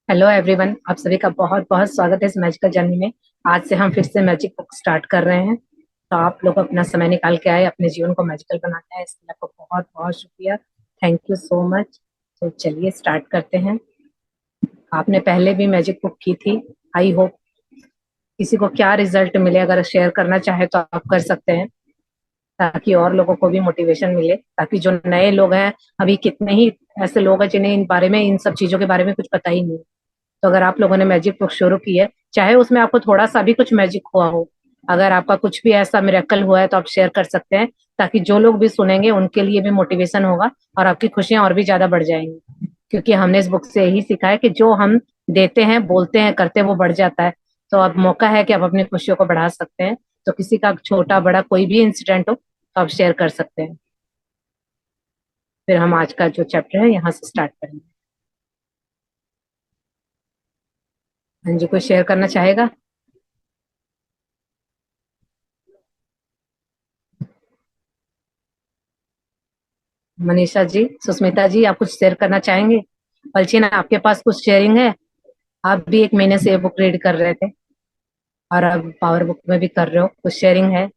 Hello everyone, आप सभी का बहुत बहुत स्वागत है इस मैजिकल जर्नी में। आज से हम फिर से मैजिक बुक स्टार्ट कर रहे हैं। तो आप लोग अपना समय निकाल के आए, अपने जीवन को मैजिकल बनाना है, इसके लिए आपको बहुत बहुत शुक्रिया। Thank you so much. तो चलिए स्टार्ट करते हैं। आपने पहले भी मैजिक बुक की थी। आई होप किसी को क्या रिजल्ट मिले, अगर शेयर करना चाहे तो आप कर सकते हैं, ताकि और लोगों को भी मोटिवेशन मिले। ताकि जो नए लोग हैं, अभी कितने ही ऐसे लोग हैं जिन्हें इन बारे में, इन सब चीजों के बारे में कुछ पता ही नहीं। तो अगर आप लोगों ने मैजिक बुक शुरू की है, चाहे उसमें आपको थोड़ा सा भी कुछ मैजिक हुआ हो, अगर आपका कुछ भी ऐसा मिरेकल हुआ है तो आप शेयर कर सकते हैं, ताकि जो लोग भी सुनेंगे उनके लिए भी मोटिवेशन होगा और आपकी खुशियां और भी ज्यादा बढ़ जाएंगी। क्योंकि हमने इस बुक से यही सीखा है कि जो हम देते हैं, बोलते हैं, करते हैं, वो बढ़ जाता है। तो अब मौका है कि आप अपनी खुशियों को बढ़ा सकते हैं। तो किसी का छोटा बड़ा कोई भी इंसिडेंट हो तो आप शेयर कर सकते हैं। फिर हम आज का जो चैप्टर है यहाँ से स्टार्ट करेंगे। हाँ जी, कोई शेयर करना चाहेगा? मनीषा जी, सुष्मिता जी, आप कुछ शेयर करना चाहेंगे? पलचीन, आपके पास कुछ शेयरिंग है? आप भी एक महीने से ये बुक रीड कर रहे थे और अब पावर बुक में भी कर रहे हो, कुछ शेयरिंग है?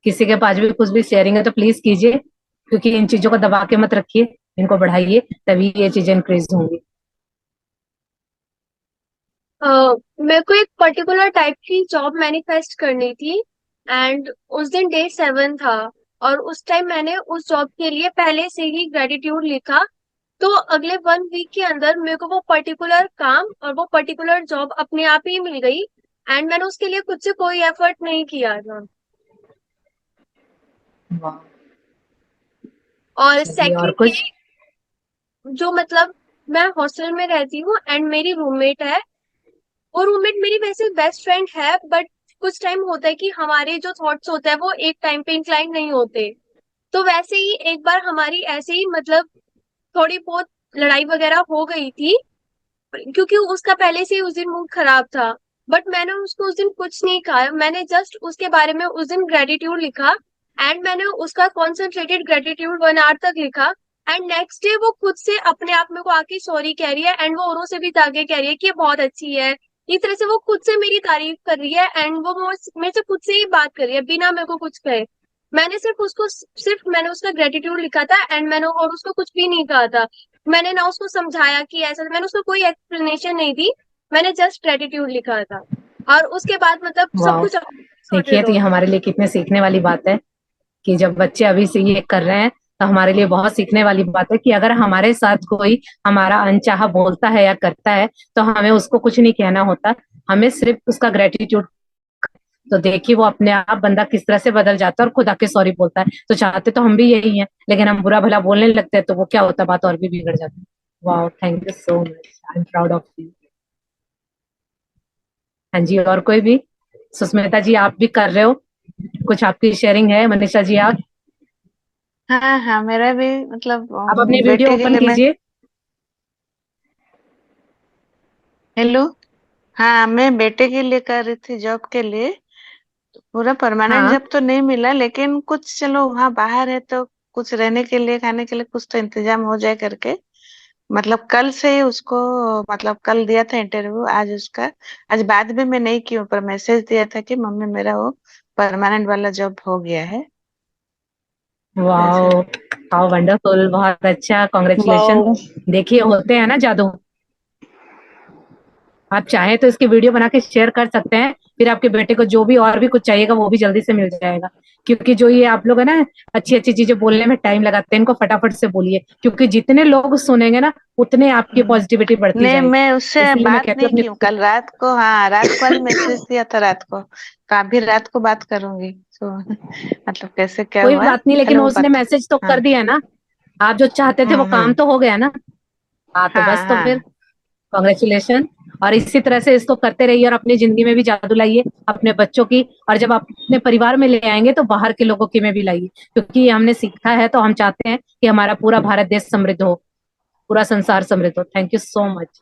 किसी के पास भी कुछ भी शेयरिंग है तो प्लीज कीजिए, क्योंकि इन चीजों को दबा के मत रखिए, इनको बढ़ाइए, तभी ये चीजें इंक्रीज होंगी। मेरे को एक पर्टिकुलर टाइप की जॉब मैनिफेस्ट करनी थी। एंड उस दिन डे 7 था। और उस टाइम मैंने उस जॉब के लिए पहले से ही ग्रेटिट्यूड लिखा। तो अगले 1 वीक के अंदर मेरे को वो पर्टिकुलर काम और वो पर्टिकुलर जॉब अपने आप ही मिल गई। एंड मैंने उसके लिए खुद से कोई एफर्ट नहीं किया था। वाह। और चलिए, और सेकंड कुछ? ये, जो मतलब मैं हॉस्टल में रहती हूँ एंड मेरी रूममेट है। वो रूममेट मेरी वैसे बेस्ट फ्रेंड है, बट कुछ टाइम होता है कि हमारे जो थॉट्स होते हैं वो एक टाइम पे इंक्लाइन नहीं होते। तो वैसे ही एक बार हमारी ऐसे ही मतलब थोड़ी बहुत लड़ाई वगैरह हो गई थी, क्योंकि उसका पहले से ही उस दिन मूड खराब था। बट मैंने उसको उस दिन कुछ नहीं कहा, मैंने जस्ट उसके बारे में उस दिन ग्रेटिट्यूड लिखा। एंड मैंने उसका कॉन्सेंट्रेटेड ग्रेटिट्यूड 1 आवर तक लिखा। एंड नेक्स्ट डे वो खुद से अपने आप में को आके सॉरी कह रही है, एंड वो औरों से भी जाके कह रही है कि ये बहुत अच्छी है। इस तरह से वो खुद से मेरी तारीफ कर रही है, एंड वो मेरे से खुद से ही बात कर रही है बिना मेरे को कुछ कहे। मैंने सिर्फ मैंने उसका ग्रेटिट्यूड लिखा था, एंड मैंने और उसको कुछ भी नहीं कहा था। मैंने ना उसको समझाया कि ऐसा, मैंने उसको कोई एक्सप्लेनेशन नहीं दी। मैंने जस्ट ग्रेटिट्यूड लिखा था। और उसके बाद मतलब सब वाह। कुछ देखिए, सॉर्टेड तो हो ये गया। हमारे लिए कितने सीखने वाली बात है कि जब बच्चे अभी से ये कर रहे हैं, तो हमारे लिए बहुत सीखने वाली बात है कि अगर हमारे साथ कोई हमारा अनचाहा बोलता है या करता है, तो हमें उसको कुछ नहीं कहना होता, हमें सिर्फ उसका ग्रेटिट्यूड। तो देखिए वो अपने आप बंदा किस तरह से बदल जाता है और खुद आके सॉरी बोलता है। तो चाहते तो हम भी यही हैं, लेकिन हम बुरा भला बोलने लगते हैं तो वो क्या होता है, बात और भी बिगड़ जाती है। वाह, thank you so much, I am proud of you. हाँ जी, और कोई भी? सुष्मिता जी, आप भी कर रहे हो? कुछ आपकी शेयरिंग है? मनीषा जी, आप? हाँ हाँ, मेरा भी मतलब आप अपनी वीडियो बेटे के ओपन लिए मैं। कीजिए। हेलो। हाँ, मैं बेटे के लिए कर रही थी, जॉब के लिए। पूरा परमानेंट हाँ। जॉब तो नहीं मिला, लेकिन कुछ चलो वहाँ बाहर है तो कुछ रहने के लिए खाने के लिए कुछ तो इंतजाम हो जाए करके। मतलब कल से ही उसको, मतलब कल दिया था इंटरव्यू, आज उसका, आज बाद में मैं नहीं की हूँ, पर मैसेज दिया था कि मम्मी मेरा वो परमानेंट वाला जॉब हो गया है। वाओ, ऐसे। हाउ वंडरफुल, बहुत अच्छा, कॉन्ग्रेचुलेशन। वाओ। देखिए होते हैं ना जादू। आप चाहें तो इसकी वीडियो बना के शेयर कर सकते हैं, फिर आपके बेटे को जो भी और भी कुछ चाहिएगा वो भी जल्दी से मिल जाएगा। क्योंकि जो ये आप लोग है ना, अच्छी अच्छी चीजें बोलने में टाइम लगाते हैं, इनको फटाफट से बोलिए, क्योंकि जितने लोग सुनेंगे ना, उतने आपकी हम्म। पॉजिटिविटी बढ़ती नहीं, जाएगी। मैं उससे इसलिए मैं बात कहती हूँ नहीं अपनी की हूँ कल रात को। हाँ, रात को आज मैसेज दिया था रात को। काफी रात को बात करूंगी तो मतलब कैसे क्या कोई हुआ, बात नहीं, पहले लेकिन वो उसने बात। मैसेज तो कर हाँ। दिया ना। आप जो चाहते थे वो काम हम्म। तो हो गया ना। हाँ, तो हाँ बस, तो फिर हाँ। कॉन्ग्रेचुलेशन। और इसी तरह से इसको करते रहिए और अपनी जिंदगी में भी जादू लाइए, अपने बच्चों की। और जब आप अपने परिवार में ले आएंगे तो बाहर के लोगों की में भी लाइए, क्योंकि ये हमने सीखा है, तो हम चाहते हैं कि हमारा पूरा भारत देश समृद्ध हो, पूरा संसार समृद्ध हो। Thank you so much.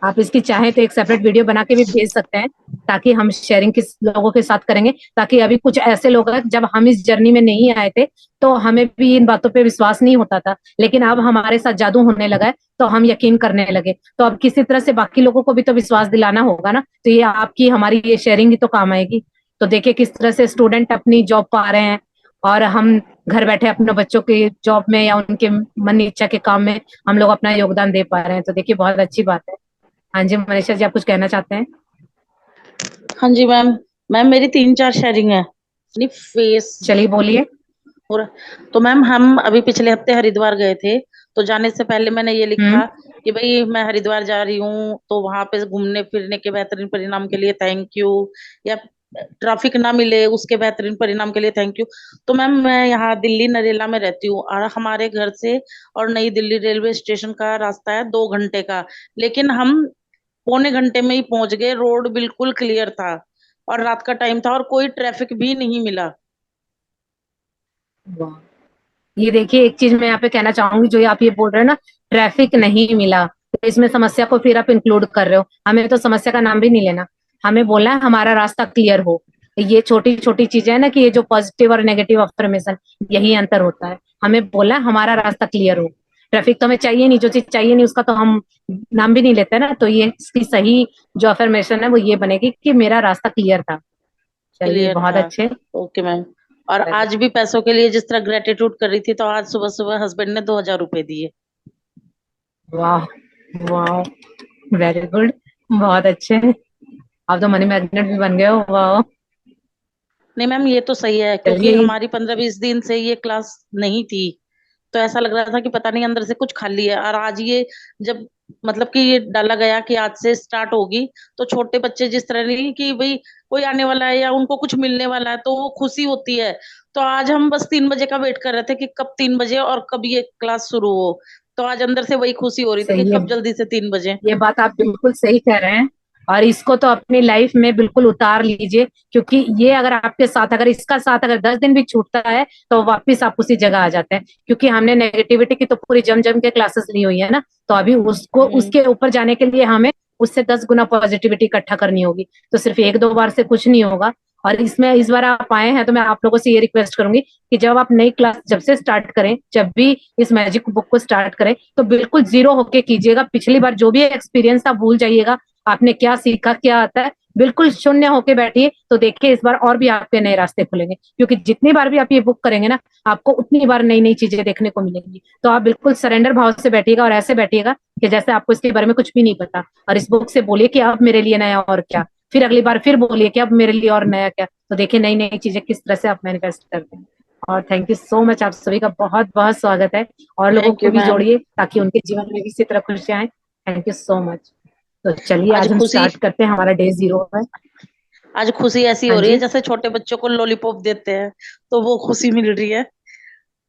आप इसकी चाहें तो एक सेपरेट वीडियो बना के भी भेज सकते हैं, ताकि हम शेयरिंग किस लोगों के साथ करेंगे, ताकि अभी कुछ ऐसे लोग हैं, जब हम इस जर्नी में नहीं आए थे तो हमें भी इन बातों पे विश्वास नहीं होता था, लेकिन अब हमारे साथ जादू होने लगा है तो हम यकीन करने लगे। तो अब किसी तरह से बाकी लोगों को भी तो विश्वास दिलाना होगा ना, तो ये आपकी हमारी ये शेयरिंग ही तो काम आएगी। तो देखिए किस तरह से स्टूडेंट अपनी जॉब पा रहे हैं, और हम घर बैठे अपने बच्चों के जॉब में या उनके मन इच्छा के काम में हम लोग अपना योगदान दे पा रहे हैं, तो देखिए बहुत अच्छी बात है। हाँ जी मनीषा जी, आप कुछ कहना चाहते हैं? हाँ जी मैम। मैम मेरी 3-4 शेयरिंग है अपनी फेस। चलिए बोलिए। और तो मैम हम अभी पिछले हफ्ते हरिद्वार गए थे, तो जाने से पहले मैंने ये हम्म। लिखा कि भाई मैं हरिद्वार जा रही हूँ, तो वहां पे घूमने फिरने के बेहतरीन परिणाम के लिए थैंक यू, या ट्रैफिक ना मिले उसके बेहतरीन परिणाम के लिए थैंक यू। तो मैम मैं यहाँ दिल्ली नरेला में रहती हूँ, और हमारे घर से और नई दिल्ली रेलवे स्टेशन का रास्ता है 2 घंटे का, लेकिन हम पौने घंटे में ही पहुंच गए। रोड बिल्कुल क्लियर था, और रात का टाइम था, और कोई ट्रैफिक भी नहीं मिला। वाह, ये देखिए एक चीज मैं यहाँ पे कहना चाहूंगी, जो आप ये बोल रहे हैं ना, ट्रैफिक नहीं मिला, तो इसमें समस्या को फिर आप इंक्लूड कर रहे हो। हमें तो समस्या का नाम भी नहीं लेना, हमें बोलना है हमारा रास्ता क्लियर हो। ये छोटी छोटी चीजें है ना, कि ये जो पॉजिटिव और नेगेटिव अफर्मेशन, यही अंतर होता है। हमें बोलना है हमारा रास्ता क्लियर हो। ट्रैफिक तो हमें चाहिए नहीं, जो चीज चाहिए नहीं उसका तो हम नाम भी नहीं लेते ना, तो ये इसकी सही जो अफर्मेशन है वो ये बनेगी कि मेरा रास्ता क्लियर था। चलिए क्लियर बहुत था। अच्छे। Okay ma'am. और आज भी पैसों के लिए जिस तरह ग्रेटिट्यूड कर रही थी, तो आज सुबह सुबह हस्बैंड ने 2,000 रुपए दिए। वाह, वाह, वेरी गुड, बहुत अच्छे। आप तो मनी मैग्नेट भी बन गए हो, वाह। नहीं मैम, ये तो सही है, क्योंकि चलिए। हमारी 15-20 दिन से ये क्लास नहीं थी, तो ऐसा लग रहा था कि पता नहीं अंदर से कुछ खाली है। और आज ये जब मतलब कि ये डाला गया कि आज से स्टार्ट होगी, तो छोटे बच्चे जिस तरह नहीं कि भाई कोई आने वाला है या उनको कुछ मिलने वाला है, तो वो खुशी होती है। तो आज हम बस 3 बजे का वेट कर रहे थे कि कब 3 बजे और कब ये क्लास शुरू हो। तो आज अंदर से वही खुशी हो रही थी कि सही है, कब जल्दी से 3 बजे। ये बात आप बिल्कुल सही कह रहे हैं, और इसको तो अपनी लाइफ में बिल्कुल उतार लीजिए, क्योंकि ये अगर आपके साथ, अगर इसका साथ अगर 10 दिन भी छूटता है तो वापस आप उसी जगह आ जाते हैं, क्योंकि हमने नेगेटिविटी की तो पूरी जम जम के क्लासेस ली हुई है ना, तो अभी उसको हम्म। उसके ऊपर जाने के लिए हमें उससे 10 गुना पॉजिटिविटी इकट्ठा करनी होगी। तो सिर्फ एक दो बार से कुछ नहीं होगा। और इसमें इस बार आप आए हैं तो मैं आप लोगों से ये रिक्वेस्ट करूंगी कि जब आप नई क्लास जब से स्टार्ट करें, जब भी इस मैजिक बुक को स्टार्ट करें, तो बिल्कुल जीरो होके कीजिएगा। पिछली बार जो भी एक्सपीरियंस था भूल जाइएगा, आपने क्या सीखा क्या आता है, बिल्कुल शून्य होके बैठिए। तो देखिए इस बार और भी आपके नए रास्ते खुलेंगे, क्योंकि जितनी बार भी आप ये बुक करेंगे ना, आपको उतनी बार नई नई चीजें देखने को मिलेंगी। तो आप बिल्कुल सरेंडर भाव से बैठिएगा, और ऐसे बैठिएगा कि जैसे आपको इसके बारे में कुछ भी नहीं पता, और इस बुक से बोलिए कि अब मेरे लिए नया और क्या, फिर अगली बार फिर बोलिए कि अब मेरे लिए और नया क्या। तो देखिए नई नई चीजें किस तरह से आप मैनिफेस्ट करते हैं। और थैंक यू सो मच, आप सभी का बहुत बहुत स्वागत है। और लोगों थैंक को यू भी मैम। जोड़िए ताकि उनके जीवन में भी इसी तरह खुशियां आए। Thank you so much. तो चलिए आज आज हम खुशी स्टार्ट करते हैं, हमारा डे 0 है। आज खुशी ऐसी हाँ हो रही है जी। जैसे छोटे बच्चों को लॉलीपॉप देते हैं, तो वो खुशी मिल रही है,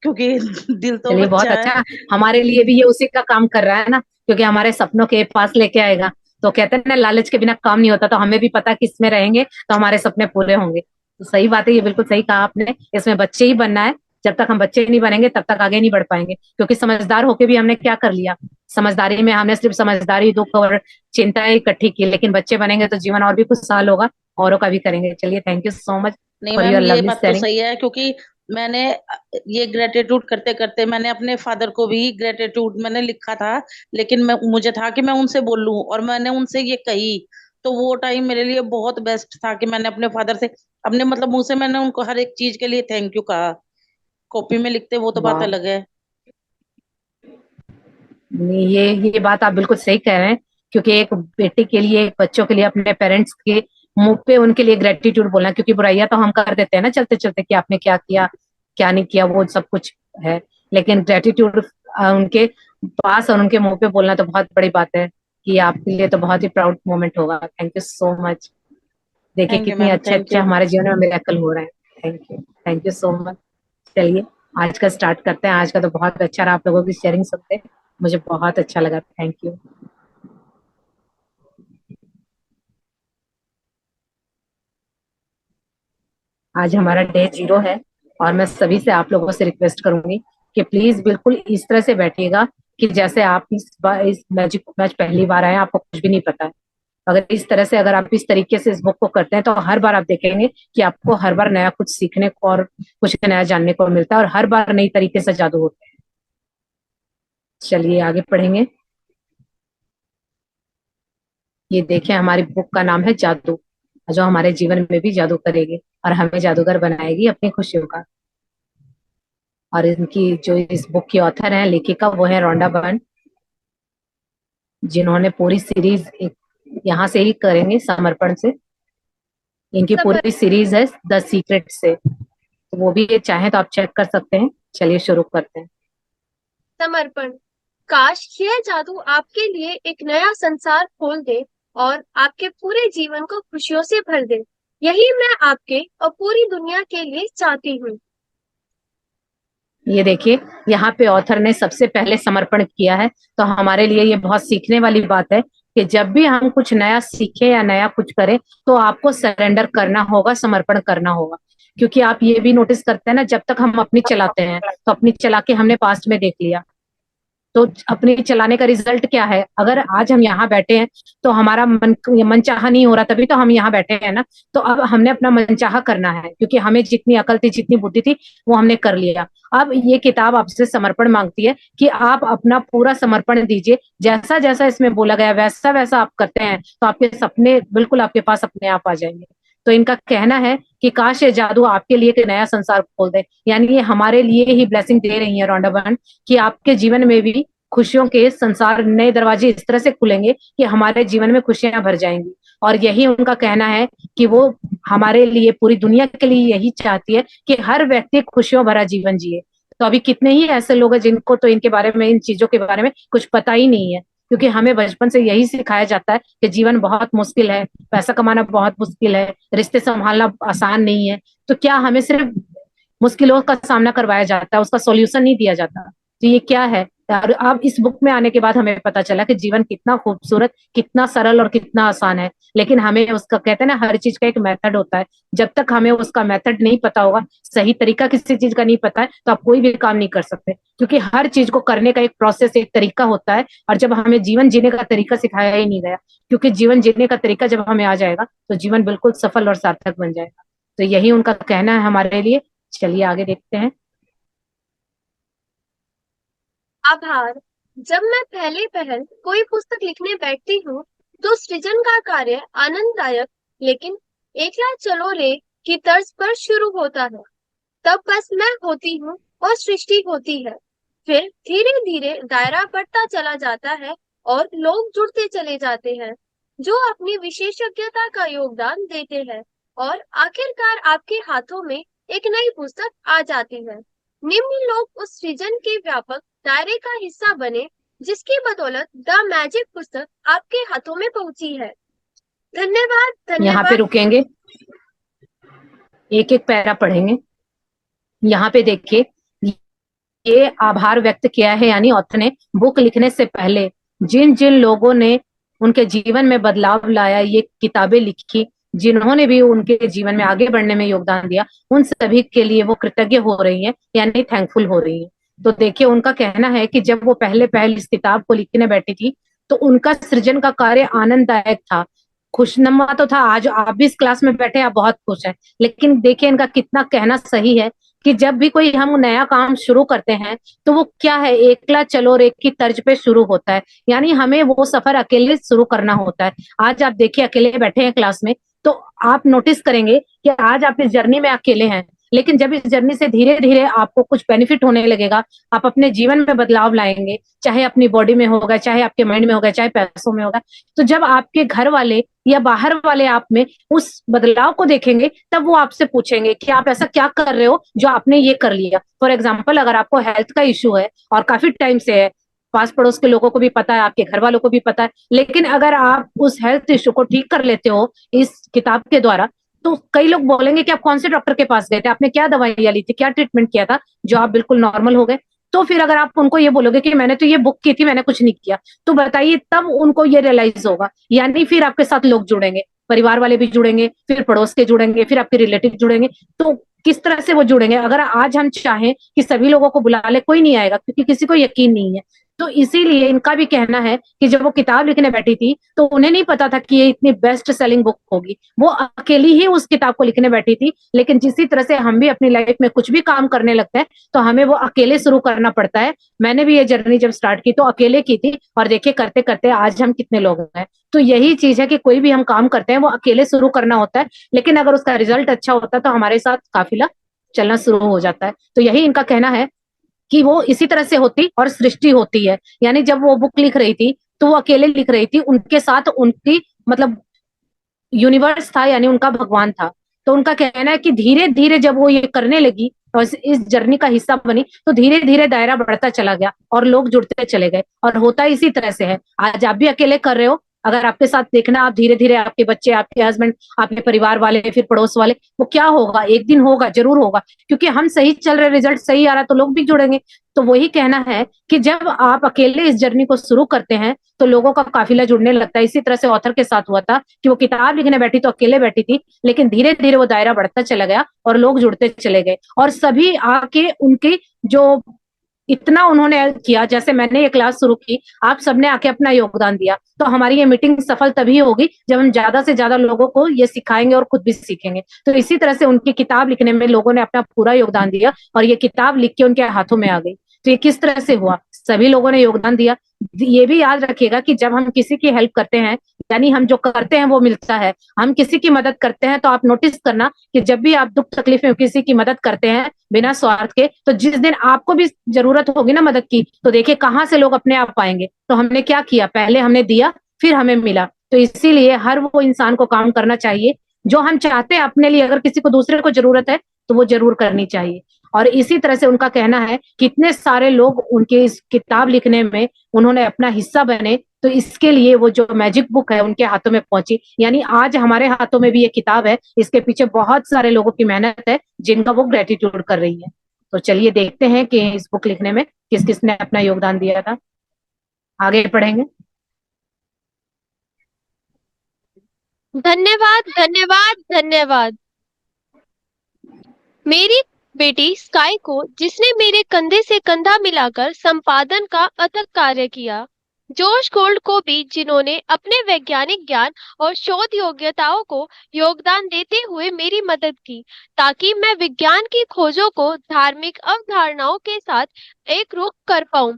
क्योंकि दिल तो चलिए बहुत बच्चा है। अच्छा, हमारे लिए भी ये उसी का काम कर रहा है ना, क्योंकि हमारे सपनों के पास लेके आएगा। तो कहते हैं ना, लालच के बिना काम नहीं होता, तो हमें भी पता कि इसमें रहेंगे तो हमारे सपने पूरे होंगे। तो सही बात है, ये बिल्कुल सही कहा आपने, इसमें बच्चे ही बनना है। जब तक हम बच्चे नहीं बनेंगे तब तक आगे नहीं बढ़ पाएंगे, क्योंकि समझदार होके भी हमने क्या कर लिया? समझदारी में हमने सिर्फ समझदारी, दुख और चिंताएं इकट्ठी की, लेकिन बच्चे बनेंगे तो जीवन और भी कुछ साल होगा, औरों का भी करेंगे। चलिए थैंक यू सो मच नहीं फॉर मैम, योर ये लवली बात तो शेयरिंग। सही है, क्योंकि मैंने ये ग्रेटिट्यूड करते करते मैंने अपने फादर को भी ग्रेटिट्यूड मैंने लिखा था, लेकिन मैं मुझे था कि मैं उनसे बोलूं, और मैंने उनसे ये कही। तो वो टाइम मेरे लिए बहुत बेस्ट था कि मैंने अपने फादर से अपने मतलब मुंह से मैंने उनको हर एक चीज के लिए थैंक यू कहा। कॉपी में लिखते वो तो बात वाह, अलग है। नहीं, ये बात आप बिल्कुल सही कह रहे हैं, क्योंकि एक बेटे के लिए, एक बच्चों के लिए अपने पेरेंट्स के मुंह पे उनके लिए ग्रेटिट्यूड बोलना, क्योंकि बुराइयां तो हम कर देते हैं ना चलते चलते, कि आपने क्या किया क्या नहीं किया, वो सब कुछ है। लेकिन ग्रेटिट्यूड उनके पास और उनके मुंह पे बोलना तो बहुत बड़ी बात है, कि आपके लिए तो बहुत ही प्राउड मोमेंट होगा। Thank you so much. देखिए थैंक यू कितनी मैम, अच्छे थैंक अच्छे यू। हमारे जीवन में मिरेकल हो रहे हैं। Thank you so much. चलिए आज का स्टार्ट करते हैं। आज का तो बहुत अच्छा रहा, आप लोगों की शेयरिंग सुनते मुझे बहुत अच्छा लगा। Thank you. आज हमारा डे 0 है, और मैं सभी से, आप लोगों से रिक्वेस्ट करूंगी कि प्लीज बिल्कुल इस तरह से बैठिएगा कि जैसे आप इस मैजिक मैच पहली बार आए, आपको कुछ भी नहीं पता है। अगर इस तरह से अगर आप इस तरीके से इस बुक को करते हैं तो हर बार आप देखेंगे कि आपको हर बार नया कुछ सीखने को और कुछ नया जानने को मिलता है, और हर बार नई तरीके से जादू होते हैं। चलिए आगे पढ़ेंगे। ये देखें, हमारी बुक का नाम है जादू, जो हमारे जीवन में भी जादू करेगी और हमें जादूगर बनाएगी अपनी खुशियों का। और इनकी जो इस बुक की ऑथर है, लेखिका, वो है रोंडा बर्न, जिन्होंने पूरी सीरीज यहाँ से ही करेंगे, समर्पण से। इनकी समर पूरी सीरीज है द सीक्रेट से, तो वो भी ये चाहे तो आप चेक कर सकते हैं। चलिए शुरू करते हैं। समर्पण। काश यह जादू आपके लिए एक नया संसार खोल दे और आपके पूरे जीवन को खुशियों से भर दे। यही मैं आपके और पूरी दुनिया के लिए चाहती हूँ। ये देखिए, यहाँ पे ऑथर ने सबसे पहले समर्पण किया है, तो हमारे लिए ये बहुत सीखने वाली बात है कि जब भी हम कुछ नया सीखें या नया कुछ करें तो आपको सरेंडर करना होगा, समर्पण करना होगा। क्योंकि आप ये भी नोटिस करते हैं ना, जब तक हम अपनी चलाते हैं तो अपनी चला के हमने पास्ट में देख लिया, तो अपने चलाने का रिजल्ट क्या है? अगर आज हम यहाँ बैठे हैं तो हमारा मन चाहा नहीं हो रहा, तभी तो हम यहाँ बैठे हैं ना। तो अब हमने अपना मन चाहा करना है, क्योंकि हमें जितनी अकल थी, जितनी बुद्धि थी, वो हमने कर लिया। अब ये किताब आपसे समर्पण मांगती है कि आप अपना पूरा समर्पण दीजिए। जैसा जैसा इसमें बोला गया वैसा वैसा आप करते हैं तो आपके सपने बिल्कुल आपके पास अपने आप आ जाएंगे। तो इनका कहना है कि काश ये जादू आपके लिए एक नया संसार खोल दे, यानी ये हमारे लिए ही ब्लेसिंग दे रही है रोंडा बर्न, कि आपके जीवन में भी खुशियों के संसार, नए दरवाजे इस तरह से खुलेंगे कि हमारे जीवन में खुशियां भर जाएंगी। और यही उनका कहना है कि वो हमारे लिए, पूरी दुनिया के लिए यही चाहती है कि हर व्यक्ति खुशियों भरा जीवन जिए। तो अभी कितने ही ऐसे लोग हैं जिनको तो इनके बारे में, इन चीजों के बारे में कुछ पता ही नहीं है, क्योंकि हमें बचपन से यही सिखाया जाता है कि जीवन बहुत मुश्किल है, पैसा कमाना बहुत मुश्किल है, रिश्ते संभालना आसान नहीं है। तो क्या हमें सिर्फ मुश्किलों का सामना करवाया जाता है, उसका सॉल्यूशन नहीं दिया जाता? तो ये क्या है? और अब इस बुक में आने के बाद हमें पता चला कि जीवन कितना खूबसूरत, कितना सरल और कितना आसान है। लेकिन हमें उसका, कहते हैं ना, हर चीज का एक मेथड होता है। जब तक हमें उसका मेथड नहीं पता होगा, सही तरीका किसी चीज का नहीं पता है, तो आप कोई भी काम नहीं कर सकते, क्योंकि हर चीज को करने का एक प्रोसेस, एक तरीका होता है। और जब हमें जीवन जीने का तरीका सिखाया ही नहीं गया, क्योंकि जीवन जीने का तरीका जब हमें आ जाएगा तो जीवन बिल्कुल सफल और सार्थक बन जाएगा। तो यही उनका कहना है हमारे लिए। चलिए आगे देखते हैं। आभार। जब मैं पहले पहल कोई पुस्तक लिखने बैठती हूँ तो सृजन का कार्य आनंददायक लेकिन एकला चलो रे की तर्ज पर शुरू होता है। तब बस मैं होती हूँ और सृष्टि होती है। फिर धीरे धीरे दायरा बढ़ता चला जाता है और लोग जुड़ते चले जाते हैं जो अपनी विशेषज्ञता का योगदान देते हैं, और आखिरकार आपके हाथों में एक नई पुस्तक आ जाती है। निम्न लोग उस सृजन के व्यापक दायरे का हिस्सा बने जिसकी बदौलत द मैजिक पुस्तक आपके हाथों में पहुंची है। धन्यवाद यहाँ पे धन्यवाद। रुकेंगे, एक एक पैरा पढ़ेंगे। यहाँ पे देखिए, ये आभार व्यक्त किया है, यानी ऑथर ने बुक लिखने से पहले जिन जिन लोगों ने उनके जीवन में बदलाव लाया, ये किताबें लिखी, जिन्होंने भी उनके जीवन में आगे बढ़ने में योगदान दिया, उन सभी के लिए वो कृतज्ञ हो रही है, यानी थैंकफुल हो रही है। तो देखिए, उनका कहना है कि जब वो पहले पहल इस किताब को लिखने बैठी थी तो उनका सृजन का कार्य आनंददायक था, खुशनुमा तो था। आज आप भी इस क्लास में बैठे, आप बहुत खुश हैं। लेकिन देखिए, इनका कितना कहना सही है कि जब भी कोई हम नया काम शुरू करते हैं तो वो क्या है, एकला चलो रे की तर्ज पे शुरू होता है, यानी हमें वो सफर अकेले शुरू करना होता है। आज आप देखिए, अकेले बैठे हैं क्लास में, तो आप नोटिस करेंगे कि आज आप इस जर्नी में अकेले हैं, लेकिन जब इस जर्नी से धीरे धीरे आपको कुछ बेनिफिट होने लगेगा, आप अपने जीवन में बदलाव लाएंगे, चाहे अपनी बॉडी में होगा, चाहे आपके माइंड में होगा, चाहे पैसों में होगा। तो जब आपके घर वाले या बाहर वाले आप में उस बदलाव को देखेंगे, तब वो आपसे पूछेंगे कि आप ऐसा क्या कर रहे हो जो आपने ये कर लिया। फॉर एग्जाम्पल, अगर आपको हेल्थ का इश्यू है और काफी टाइम से है, पास पड़ोस के लोगों को भी पता है, आपके घर वालों को भी पता है, लेकिन अगर आप उस हेल्थ इश्यू को ठीक कर लेते हो इस किताब के द्वारा, तो कई लोग बोलेंगे कि आप कौन से डॉक्टर के पास गए थे, आपने क्या दवाइयां ली थी, क्या ट्रीटमेंट किया था जो आप बिल्कुल नॉर्मल हो गए। तो फिर अगर आप उनको ये बोलोगे कि मैंने तो ये बुक की थी, मैंने कुछ नहीं किया, तो बताइए, तब उनको ये रियलाइज होगा। यानी फिर आपके साथ लोग जुड़ेंगे, परिवार वाले भी जुड़ेंगे, फिर पड़ोस के जुड़ेंगे, फिर आपके रिलेटिव जुड़ेंगे। तो किस तरह से वो जुड़ेंगे? अगर आज हम चाहें कि सभी लोगों को बुला ले, कोई नहीं आएगा, क्योंकि किसी को यकीन नहीं है। तो इसीलिए इनका भी कहना है कि जब वो किताब लिखने बैठी थी तो उन्हें नहीं पता था कि ये इतनी बेस्ट सेलिंग बुक होगी, वो अकेली ही उस किताब को लिखने बैठी थी। लेकिन जिसी तरह से हम भी अपनी लाइफ में कुछ भी काम करने लगते हैं तो हमें वो अकेले शुरू करना पड़ता है। मैंने भी ये जर्नी जब स्टार्ट की तो अकेले की थी, और देखिए करते करते आज हम कितने लोग हैं। तो यही चीज है कि कोई भी हम काम करते हैं वो अकेले शुरू करना होता है, लेकिन अगर उसका रिजल्ट अच्छा होता है तो हमारे साथ काफिला चलना शुरू हो जाता है। तो यही इनका कहना है कि वो इसी तरह से होती और सृष्टि होती है। यानी जब वो बुक लिख रही थी तो वो अकेले लिख रही थी, उनके साथ उनकी मतलब यूनिवर्स था, यानी उनका भगवान था। तो उनका कहना है कि धीरे धीरे जब वो ये करने लगी और इस जर्नी का हिस्सा बनी तो धीरे धीरे दायरा बढ़ता चला गया और लोग जुड़ते चले गए। और होता इसी तरह से है, आज आप भी अकेले कर रहे हो, अगर आपके साथ देखना आप धीरे धीरे आपके बच्चे, आपके हस्बैंड, आपके परिवार वाले, फिर पड़ोस वाले, वो क्या होगा, एक दिन होगा, जरूर होगा, क्योंकि हम सही चल रहे, रिजल्ट सही आ रहा है तो लोग भी जुड़ेंगे। तो वही कहना है कि जब आप अकेले इस जर्नी को शुरू करते हैं तो लोगों का काफिला जुड़ने लगता है। इसी तरह से ऑथर के साथ हुआ था कि वो किताब लिखने बैठी तो अकेले बैठी थी, लेकिन धीरे धीरे वो दायरा बढ़ता चला गया और लोग जुड़ते चले गए, और सभी आके उनकी जो इतना उन्होंने किया, जैसे मैंने ये क्लास शुरू की, आप सबने आके अपना योगदान दिया, तो हमारी ये मीटिंग सफल तभी होगी जब हम ज्यादा से ज्यादा लोगों को ये सिखाएंगे और खुद भी सीखेंगे। तो इसी तरह से उनकी किताब लिखने में लोगों ने अपना पूरा योगदान दिया और ये किताब लिख के उनके हाथों में आ गई। तो ये किस तरह से हुआ, सभी लोगों ने योगदान दिया। ये भी याद रखिएगा कि जब हम किसी की हेल्प करते हैं, यानी हम जो करते हैं वो मिलता है, हम किसी की मदद करते हैं, तो आप नोटिस करना कि जब भी आप दुख तकलीफ में किसी की मदद करते हैं बिना स्वार्थ के, तो जिस दिन आपको भी जरूरत होगी ना मदद की, तो देखिए कहाँ से लोग अपने आप आएंगे। तो हमने क्या किया, पहले हमने दिया फिर हमें मिला। तो इसीलिए हर वो इंसान को काम करना चाहिए जो हम चाहते हैं अपने लिए, अगर किसी को दूसरे को जरूरत है तो वो जरूर करनी चाहिए। और इसी तरह से उनका कहना है कि इतने सारे लोग उनके इस किताब लिखने में उन्होंने अपना हिस्सा बने, तो इसके लिए वो जो मैजिक बुक है उनके हाथों में पहुंची। यानी आज हमारे हाथों में भी ये किताब है, इसके पीछे बहुत सारे लोगों की मेहनत है जिनका वो ग्रेटिट्यूड कर रही है। तो चलिए देखते हैं कि इस बुक लिखने में किस किसने अपना योगदान दिया था। आगे पढ़ेंगे। धन्यवाद, धन्यवाद, धन्यवाद। मेरी बेटी स्काई को, जिसने मेरे कंधे से कंधा मिलाकर संपादन का अथक कार्य किया। जॉर्ज गोल्ड को भी, जिन्होंने अपने वैज्ञानिक ज्ञान और शोध योग्यताओं को योगदान देते हुए मेरी मदद की, ताकि मैं विज्ञान की खोजों को धार्मिक अवधारणाओं के साथ एक रूप कर पाऊं।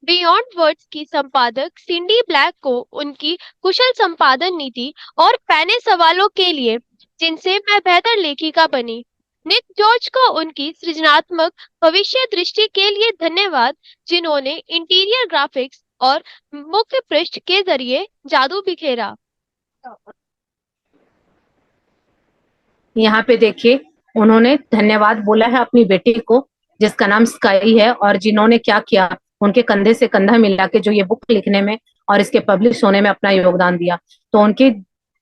बियॉन्ड वर्ड्स की संपादक सिंडी ब्लैक को उनकी कुशल संपादन नीति और पैने सवालों के लिए, जिनसे मैं बेहतर लेखिका बनी। निक जॉर्ज को उनकी सृजनात्मक भविष्य दृष्टि के लिए धन्यवाद, जिन्होंने इंटीरियर ग्राफिक्स और मुख्य पृष्ठ के जरिए जादू बिखेरा। यहाँ पे देखिए उन्होंने धन्यवाद बोला है अपनी बेटी को, जिसका नाम स्काई है, और जिन्होंने क्या किया, उनके कंधे से कंधा मिला के जो ये बुक लिखने में और इसके पब्लिश होने में अपना योगदान दिया। तो उनके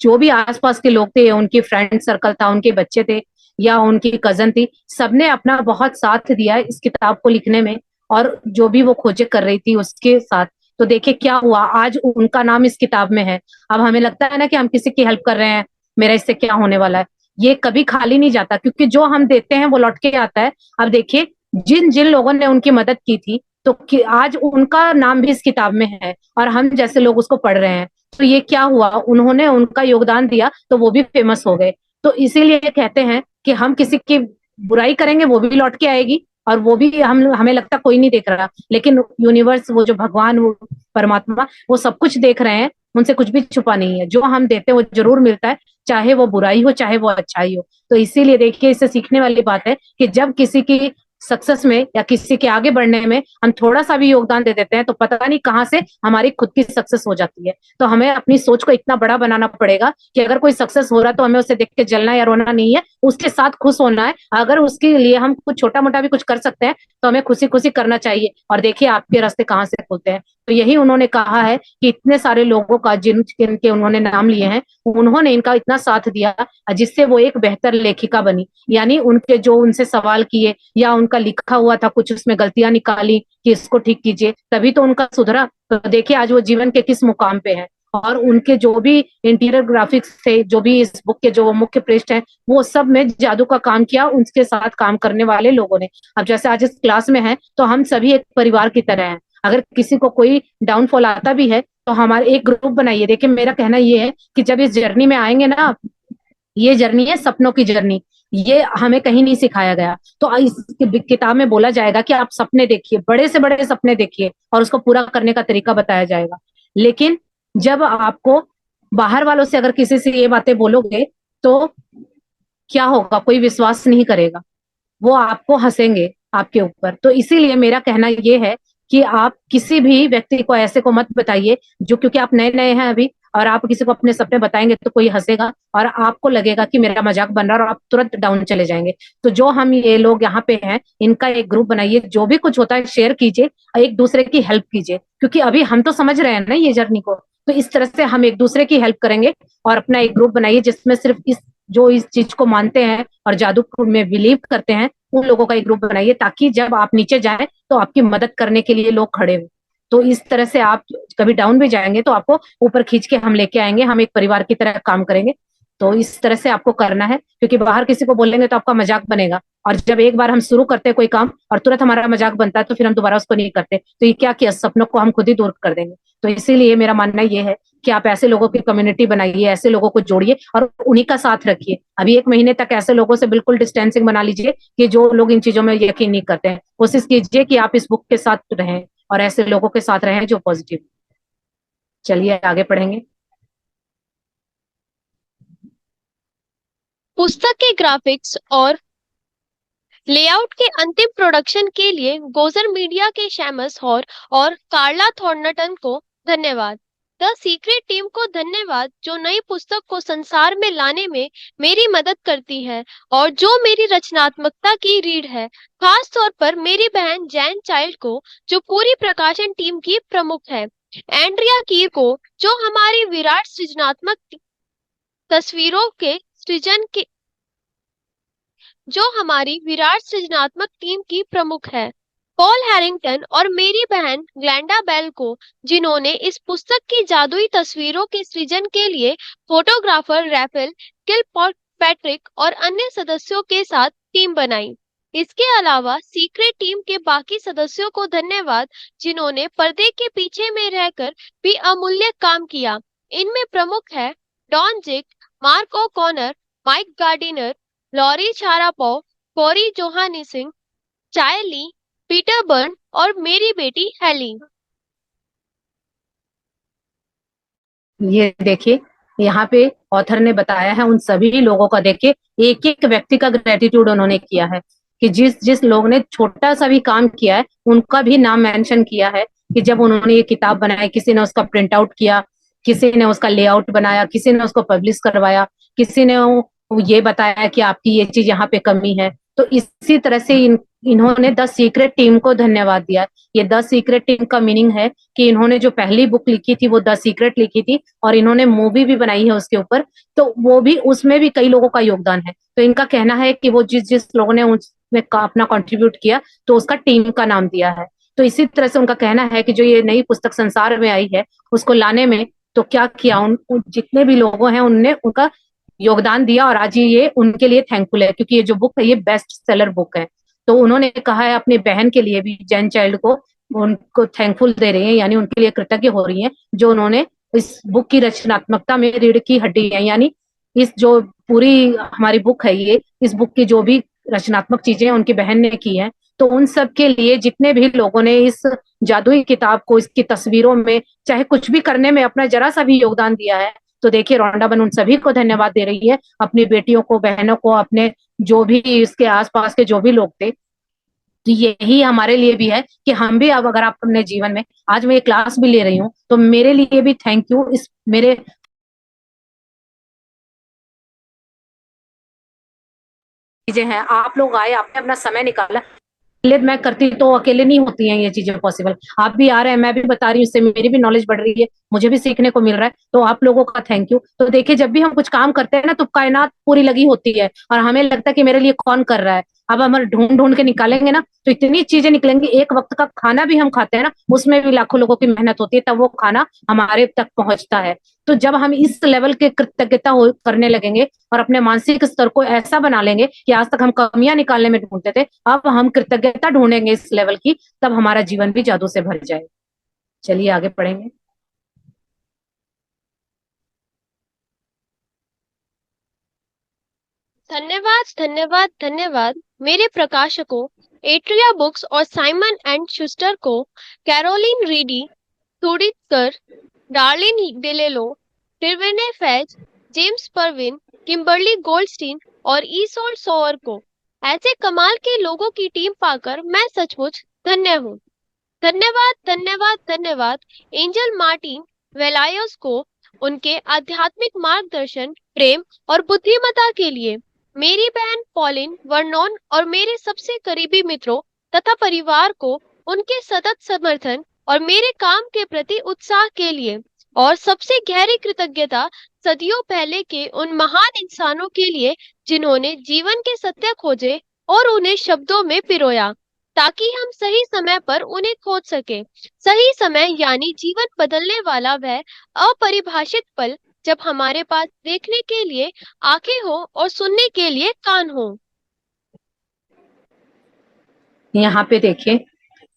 जो भी आसपास के लोग थे, उनकी फ्रेंड सर्कल था, उनके बच्चे थे या उनकी कजन थी, सबने अपना बहुत साथ दिया इस किताब को लिखने में, और जो भी वो खोजें कर रही थी उसके साथ। तो देखिए क्या हुआ, आज उनका नाम इस किताब में है। अब हमें लगता है ना कि हम किसी की हेल्प कर रहे हैं, मेरा इससे क्या होने वाला है, ये कभी खाली नहीं जाता, क्योंकि जो हम देते हैं वो लौट के आता है। अब देखिए जिन जिन लोगों ने उनकी मदद की थी, तो आज उनका नाम भी इस किताब में है और हम जैसे लोग उसको पढ़ रहे हैं। तो ये क्या हुआ, उन्होंने उनका योगदान दिया तो वो भी फेमस हो गए। तो इसीलिए कहते हैं कि हम किसी की बुराई करेंगे वो भी लौट के आएगी, और वो भी हमें लगता कोई नहीं देख रहा, लेकिन यूनिवर्स, वो जो भगवान, वो परमात्मा, वो सब कुछ देख रहे हैं, उनसे कुछ भी छुपा नहीं है। जो हम देते हैं वो जरूर मिलता है, चाहे वो बुराई हो चाहे वो अच्छाई हो। तो इसीलिए देखिए इससे सीखने वाली बात है कि जब किसी की सक्सेस में या किसी के आगे बढ़ने में हम थोड़ा सा भी योगदान दे देते हैं तो पता नहीं कहाँ से हमारी खुद की सक्सेस हो जाती है। तो हमें अपनी सोच को इतना बड़ा बनाना पड़ेगा कि अगर कोई सक्सेस हो रहा है तो हमें उसे देख के जलना या रोना नहीं है, उसके साथ खुश होना है। अगर उसके लिए हम कुछ छोटा मोटा भी कुछ कर सकते हैं तो हमें खुशी खुशी करना चाहिए, और देखिए आपके रास्ते कहाँ से खुलते हैं। तो यही उन्होंने कहा है कि इतने सारे लोगों का जिनके उन्होंने नाम लिए हैं, उन्होंने इनका इतना साथ दिया जिससे वो एक बेहतर लेखिका बनी। यानी उनके जो उनसे सवाल किए या उनका लिखा हुआ था कुछ उसमें गलतियां निकाली कि इसको ठीक कीजिए, तभी तो उनका सुधरा। तो देखिए आज वो जीवन के किस मुकाम पे है। और उनके जो भी इंटीरियर ग्राफिक्स थे, जो भी इस बुक के जो मुख्य पृष्ठ हैं, वो सब में जादू का काम किया उनके साथ काम करने वाले लोगों ने। अब जैसे आज इस क्लास में है तो हम सभी एक परिवार की तरह हैं। अगर किसी को कोई डाउनफॉल आता भी है तो हमारे एक ग्रुप बनाइए। देखिए मेरा कहना ये है कि जब इस जर्नी में आएंगे ना, ये जर्नी है सपनों की जर्नी, ये हमें कहीं नहीं सिखाया गया। तो इस किताब में बोला जाएगा कि आप सपने देखिए, बड़े से बड़े सपने देखिए, और उसको पूरा करने का तरीका बताया जाएगा। लेकिन जब आपको बाहर वालों से अगर किसी से ये बातें बोलोगे तो क्या होगा, कोई विश्वास नहीं करेगा, वो आपको हंसेंगे आपके ऊपर। तो इसीलिए मेरा कहना ये है कि आप किसी भी व्यक्ति को ऐसे को मत बताइए, जो क्योंकि आप नए नए हैं अभी, और आप किसी को अपने सपने बताएंगे तो कोई हंसेगा और आपको लगेगा कि मेरा मजाक बन रहा है, और आप तुरंत डाउन चले जाएंगे। तो जो हम ये लोग यहाँ पे हैं, इनका एक ग्रुप बनाइए, जो भी कुछ होता है शेयर कीजिए, एक दूसरे की हेल्प कीजिए, क्योंकि अभी हम तो समझ रहे हैं ना ये जर्नी को। तो इस तरह से हम एक दूसरे की हेल्प करेंगे। और अपना एक ग्रुप बनाइए जिसमें सिर्फ इस चीज को मानते हैं और जादू में बिलीव करते हैं, उन लोगों का एक ग्रुप बनाइए, ताकि जब आप नीचे जाएं तो आपकी मदद करने के लिए लोग खड़े हों। तो इस तरह से आप कभी डाउन भी जाएंगे तो आपको ऊपर खींच के हम लेके आएंगे, हम एक परिवार की तरह काम करेंगे। तो इस तरह से आपको करना है, क्योंकि बाहर किसी को बोलेंगे तो आपका मजाक बनेगा, और जब एक बार हम शुरू करते हैं कोई काम और तुरंत हमारा मजाक बनता है तो फिर हम दोबारा उसको नहीं करते, तो ये क्या किया, सपनों को हम खुद ही दूर कर देंगे। तो इसीलिए मेरा मानना ये है कि आप ऐसे लोगों की कम्युनिटी बनाइए, ऐसे लोगों को जोड़िए और उन्हीं का साथ रखिए। अभी 1 महीने तक ऐसे लोगों से बिल्कुल डिस्टेंसिंग बना लीजिए कि जो लोग इन चीजों में यकीन नहीं करते हैं। कोशिश कीजिए कि आप इस बुक के साथ रहें और ऐसे लोगों के साथ रहें जो पॉजिटिव। चलिए आगे पढ़ेंगे। पुस्तक के ग्राफिक्स और लेआउट के अंतिम प्रोडक्शन के लिए गोजर मीडिया के शैमस हॉर और कार्ला थॉर्नटन को धन्यवाद। द सीक्रेट टीम को धन्यवाद, जो नई पुस्तक को संसार में लाने में मेरी मदद करती है और जो मेरी रचनात्मकता की रीढ़ है। खास तौर पर मेरी बहन जैन चाइल्ड को, जो पूरी प्रकाशन टीम की प्रमुख है। एंड्रिया कीर को, जो हमारी विराट सृजनात्मक तस्वीरों के सृजन के जो हमारी विराट सृजनात्मक टीम की प्रमुख है। पॉल हैरिंगटन और मेरी बहन ग्लैंडा बेल को, जिन्होंने इस पुस्तक की जादुई तस्वीरों के सृजन के लिए फोटोग्राफर रैफेल किलपैट्रिक और अन्य सदस्यों के साथ टीम बनाई। इसके अलावा सीक्रेट टीम के बाकी सदस्यों को धन्यवाद, जिन्होंने पर्दे के पीछे में रहकर भी अमूल्य काम किया। इनमें प्रमुख है डॉन जिक, mark O'Connor, mic Gardiner, lorry शारापोव, कोरी जोहानिसिंग, चाय ली, पीटर बर्न और मेरी बेटी हेली। ये देखिए यहाँ पे ऑथर ने बताया है उन सभी लोगों का, देखिए एक एक व्यक्ति का ग्रेटिट्यूड उन्होंने किया है कि जिस जिस लोग ने छोटा सा भी काम किया है उनका भी नाम मेंशन किया है कि जब उन्होंने ये किताब बनाई, किसी ने उसका प्रिंट आउट किया, किसी ने उसका लेआउट बनाया, किसी ने उसको पब्लिश करवाया, किसी ने ये बताया कि आपकी ये चीज यहाँ पे कमी है। तो इसी तरह से इन्होंने द सीक्रेट टीम को धन्यवाद दिया। ये द सीक्रेट टीम का मीनिंग है कि इन्होंने जो पहली बुक लिखी थी वो द सीक्रेट लिखी थी, और इन्होंने मूवी भी बनाई है उसके ऊपर, तो वो भी, उसमें भी कई लोगों का योगदान है। तो इनका कहना है कि वो जिस जिस लोगों ने उसमें अपना कंट्रीब्यूट किया तो उसका टीम का नाम दिया है। तो इसी तरह से उनका कहना है कि जो ये नई पुस्तक संसार में आई है उसको लाने में तो क्या किया, उन जितने भी लोगों हैं उनने उनका योगदान दिया, और आज ये उनके लिए थैंकफुल है, क्योंकि ये जो बुक है ये बेस्ट सेलर बुक है। तो उन्होंने कहा है अपनी बहन के लिए भी, जैन चाइल्ड को, उनको थैंकफुल दे रही है, यानी उनके लिए कृतज्ञ हो रही है, जो उन्होंने इस बुक की रचनात्मकता में रीढ़ की हड्डी है, यानी इस जो पूरी हमारी बुक है ये, इस बुक की जो भी रचनात्मक चीजें उनकी बहन ने की है। तो उन सब के लिए, जितने भी लोगों ने इस जादुई किताब को, इसकी तस्वीरों में चाहे कुछ भी करने में अपना जरा सा भी योगदान दिया है, तो देखिए रौंडा बन उन सभी को धन्यवाद दे रही है, अपनी बेटियों को, बहनों को, अपने जो भी इसके आसपास के जो भी लोग थे। तो यही हमारे लिए भी है कि हम भी, अब अगर आप अपने जीवन में, आज मैं ये क्लास भी ले रही हूँ तो मेरे लिए भी थैंक यू। इस मेरे चीजें हैं, आप लोग आए, आपने अपना समय निकाला। अकेले मैं करती तो अकेले नहीं होती हैं ये चीजें पॉसिबल। आप भी आ रहे हैं, मैं भी बता रही हूँ, इससे मेरी भी नॉलेज बढ़ रही है, मुझे भी सीखने को मिल रहा है, तो आप लोगों का थैंक यू। तो देखिए, जब भी हम कुछ काम करते हैं ना, तो कायनात पूरी लगी होती है और हमें लगता है कि मेरे लिए कौन कर रहा है। अब हम ढूंढ ढूंढ के निकालेंगे ना, तो इतनी चीजें निकलेंगी। एक वक्त का खाना भी हम खाते हैं ना, उसमें भी लाखों लोगों की मेहनत होती है, तब वो खाना हमारे तक पहुंचता है। तो जब हम इस लेवल के कृतज्ञता करने लगेंगे और अपने मानसिक स्तर को ऐसा बना लेंगे कि आज तक हम कमियां निकालने में ढूंढते थे, अब हम कृतज्ञता ढूंढेंगे इस लेवल की, तब हमारा जीवन भी जादू से भर जाएगा। चलिए आगे पढ़ेंगे। धन्यवाद धन्यवाद धन्यवाद मेरे प्रकाशकों एट्रिया बुक्स और साइमन एंड शूस्टर को, कैरोलिन रीडी, थोड़ीकर, डार्लिन डेलेलो, टिरवेने फैज, जेम्स परविन, किम्बर्ली गोल्डस्टीन और ईसोल सोअर को। ऐसे कमाल के लोगों की टीम पाकर मैं सचमुच धन्य हूँ। धन्यवाद धन्यवाद धन्यवाद एंजल मार्टिन वेलायोस को, उनके आध्यात्मिक मार्गदर्शन, प्रेम और बुद्धिमत्ता के लिए। मेरी बहन पॉलिन वर्नोन और मेरे सबसे करीबी मित्रों तथा परिवार को, उनके सतत समर्थन और मेरे काम के प्रति उत्साह के लिए। और सबसे गहरी कृतज्ञता सदियों पहले के उन महान इंसानों के लिए जिन्होंने जीवन के सत्य खोजे और उन्हें शब्दों में पिरोया, ताकि हम सही समय पर उन्हें खोज सके। सही समय यानी जीवन बदलने वाला वह अपरिभाषित पल, जब हमारे पास देखने के लिए आंखें हो और सुनने के लिए कान हो। यहाँ पे देखिए,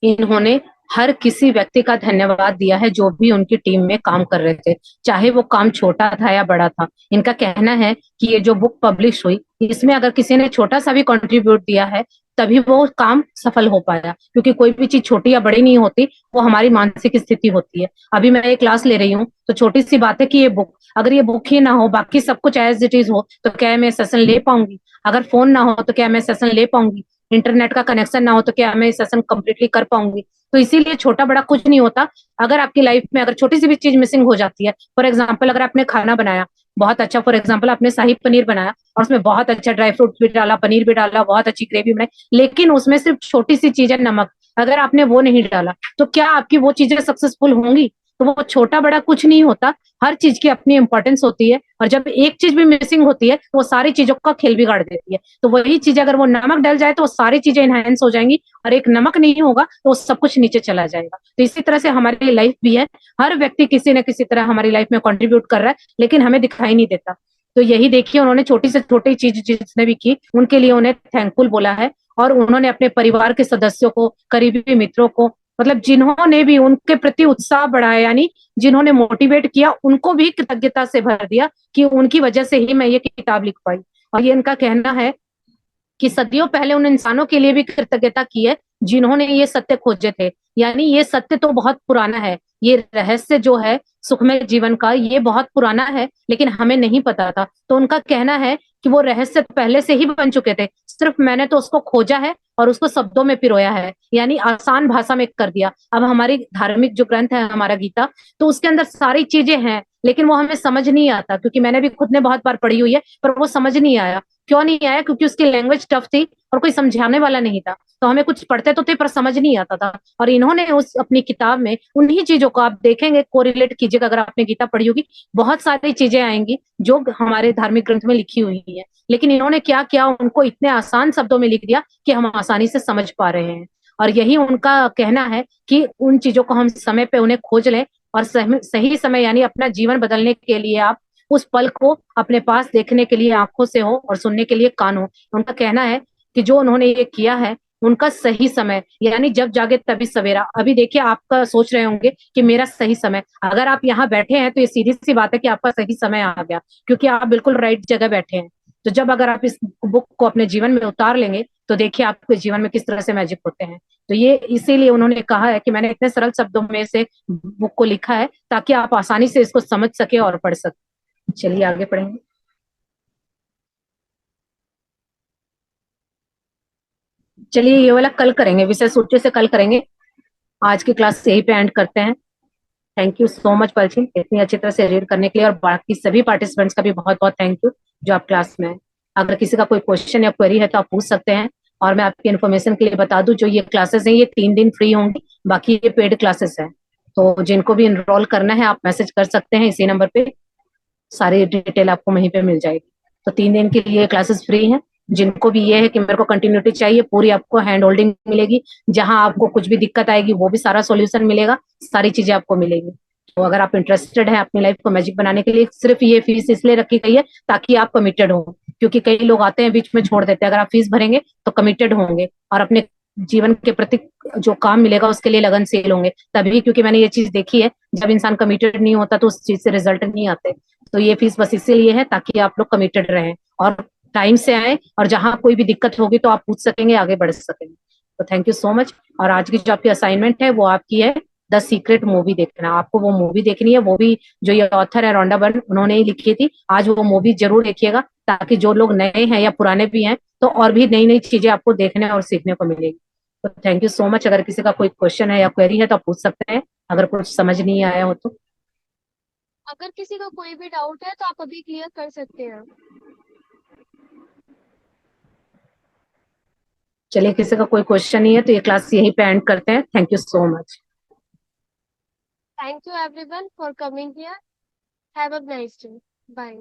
इन्होंने हर किसी व्यक्ति का धन्यवाद दिया है जो भी उनकी टीम में काम कर रहे थे, चाहे वो काम छोटा था या बड़ा था। इनका कहना है कि ये जो बुक पब्लिश हुई, इसमें अगर किसी ने छोटा सा भी कंट्रीब्यूट दिया है, तभी वो काम सफल हो पाया, क्योंकि कोई भी चीज छोटी या बड़ी नहीं होती, वो हमारी मानसिक स्थिति होती है। अभी मैं एक क्लास ले रही हूँ, तो छोटी सी बात है कि ये बुक, अगर ये बुक ही ना हो, बाकी सब कुछ एज इट इज हो, तो क्या मैं सेशन ले पाऊंगी? अगर फोन ना हो तो क्या मैं सेशन ले पाऊंगी? इंटरनेट का कनेक्शन ना हो तो क्या मैं सेशन कंप्लीटली कर पाऊंगी? तो इसीलिए छोटा बड़ा कुछ नहीं होता। अगर आपकी लाइफ में अगर छोटी सी भी चीज मिसिंग हो जाती है, फॉर एग्जाम्पल अगर आपने खाना बनाया बहुत अच्छा, फॉर एग्जाम्पल आपने शाही पनीर बनाया और उसमें बहुत अच्छा ड्राई फ्रूट भी डाला, पनीर भी डाला, बहुत अच्छी ग्रेवी बनाई, लेकिन उसमें सिर्फ छोटी सी चीज है नमक, अगर आपने वो नहीं डाला, तो क्या आपकी वो चीजें सक्सेसफुल होंगी? तो वो छोटा बड़ा कुछ नहीं होता, हर चीज की अपनी इंपॉर्टेंस होती है, और जब एक चीज भी मिसिंग होती है तो वो सारी चीजों का खेल बिगाड़ देती है। तो वही चीज अगर वो नमक डल जाए तो वो सारी चीजें इनहेंस हो जाएंगी, और एक नमक नहीं होगा तो सब कुछ नीचे चला जाएगा। तो इसी तरह से हमारी लाइफ भी है, हर व्यक्ति किसी न किसी तरह हमारी लाइफ में कंट्रीब्यूट कर रहा है, लेकिन हमें दिखाई नहीं देता। तो यही देखिए, उन्होंने छोटी से छोटी चीज जिसने भी की, उनके लिए उन्हें थैंकफुल बोला है, और उन्होंने अपने परिवार के सदस्यों को, करीबी मित्रों को, मतलब जिन्होंने भी उनके प्रति उत्साह बढ़ाया, यानी जिन्होंने मोटिवेट किया, उनको भी कृतज्ञता से भर दिया कि उनकी वजह से ही मैं ये किताब लिख पाई। और ये इनका कहना है कि सदियों पहले उन इंसानों के लिए भी कृतज्ञता की है जिन्होंने ये सत्य खोजे थे। यानी ये सत्य तो बहुत पुराना है, ये रहस्य जो है सुखमय जीवन का, ये बहुत पुराना है, लेकिन हमें नहीं पता था। तो उनका कहना है कि वो रहस्य पहले से ही बन चुके थे, सिर्फ मैंने तो उसको खोजा है और उसको शब्दों में पिरोया है, यानी आसान भाषा में कर दिया। अब हमारी धार्मिक जो ग्रंथ है हमारा गीता, तो उसके अंदर सारी चीजें हैं, लेकिन वो हमें समझ नहीं आता, क्योंकि मैंने भी खुद ने बहुत बार पढ़ी हुई है, पर वो समझ नहीं आया। क्यों नहीं आया? क्योंकि उसकी लैंग्वेज टफ थी और कोई समझाने वाला नहीं था। तो हमें कुछ पढ़ते तो थे पर समझ नहीं आता था, और इन्होंने उस अपनी किताब में उन्हीं चीजों को, आप देखेंगे, कोरिलेट कीजिएगा, अगर आपने गीता पढ़ी होगी, बहुत सारी चीजें आएंगी जो हमारे धार्मिक ग्रंथ में लिखी हुई है, लेकिन इन्होंने क्या किया, उनको इतने आसान शब्दों में लिख दिया कि हम आसानी से समझ पा रहे हैं। और यही उनका कहना है कि उन चीजों को हम समय पे उन्हें खोज लें, और सही समय यानी अपना जीवन बदलने के लिए आप उस पल को अपने पास देखने के लिए आंखों से हो और सुनने के लिए कान हो। उनका कहना है कि जो उन्होंने ये किया है, उनका सही समय यानी जब जागे तभी सवेरा। अभी देखिए, आपका सोच रहे होंगे कि मेरा सही समय, अगर आप यहाँ बैठे हैं तो ये सीधी सी बात है कि आपका सही समय आ गया, क्योंकि आप बिल्कुल राइट जगह बैठे हैं। तो जब अगर आप इस बुक को अपने जीवन में उतार लेंगे, तो देखिए आपके जीवन में किस तरह से मैजिक होते हैं। तो ये इसीलिए उन्होंने कहा है कि मैंने इतने सरल शब्दों में से बुक को लिखा है, ताकि आप आसानी से इसको समझ सके और पढ़ सके। चलिए आगे पढ़ेंगे। चलिए ये वाला कल करेंगे, विषय सूची से कल करेंगे। आज की क्लास यही पे एंड करते हैं। थैंक यू सो मच पलचिन, इतनी अच्छी तरह से रीड करने के लिए, और बाकी सभी पार्टिसिपेंट्स का भी बहुत बहुत थैंक यू जो आप क्लास में हैं। अगर किसी का कोई क्वेश्चन या क्वेरी है तो आप पूछ सकते हैं। और मैं आपकी इन्फॉर्मेशन के लिए बता दूं, जो ये क्लासेस हैं ये 3 दिन फ्री होंगी, बाकी ये पेड क्लासेस है। तो जिनको भी इनरोल करना है आप मैसेज कर सकते हैं इसी नंबर पे, सारी डिटेल आपको वहीं पे मिल जाएगी। तो 3 दिन के लिए क्लासेस फ्री हैं। जिनको भी ये है कि मेरे को कंटिन्यूटी चाहिए, पूरी आपको हैंड होल्डिंग मिलेगी, जहां आपको कुछ भी दिक्कत आएगी वो भी सारा सॉल्यूशन मिलेगा, सारी चीजें आपको मिलेंगी। तो अगर आप इंटरेस्टेड हैं अपनी लाइफ को मैजिक बनाने के लिए, सिर्फ ये फीस इसलिए रखी गई है ताकि आप कमिटेड हो, क्योंकि कई लोग आते हैं बीच में छोड़ देते हैं। अगर आप फीस भरेंगे तो कमिटेड होंगे और अपने जीवन के प्रति जो काम मिलेगा उसके लिए लगनशील होंगे तभी, क्योंकि मैंने ये चीज देखी है, जब इंसान कमिटेड नहीं होता तो उस चीज से रिजल्ट नहीं आते। तो ये फीस बस इसीलिए है ताकि आप लोग कमिटेड रहें और टाइम से आए, और जहां कोई भी दिक्कत होगी तो आप पूछ सकेंगे, आगे बढ़ सकेंगे। तो थैंक यू सो मच। और आज की जो आपकी असाइनमेंट है वो आपकी है द सीक्रेट मूवी देखना। आपको वो मूवी देखनी है, वो भी जो ये ऑथर है रोंडा बर्न, उन्होंने ही लिखी थी। आज वो मूवी जरूर देखिएगा ताकि जो लोग नए हैं या पुराने भी हैं तो और भी नई नई चीजें आपको देखने और सीखने को मिलेगी। तो थैंक यू सो मच। अगर किसी का कोई क्वेश्चन है या क्वेरी है तो आप पूछ सकते हैं, अगर कुछ समझ नहीं आया हो तो। अगर किसी का कोई भी डाउट है तो आप अभी क्लियर कर सकते हैं। चलिए, किसी का कोई क्वेश्चन नहीं है तो ये क्लास यहीं पे एंड करते हैं। Thank you so much. Thank you everyone for coming here. Have a nice day. Bye.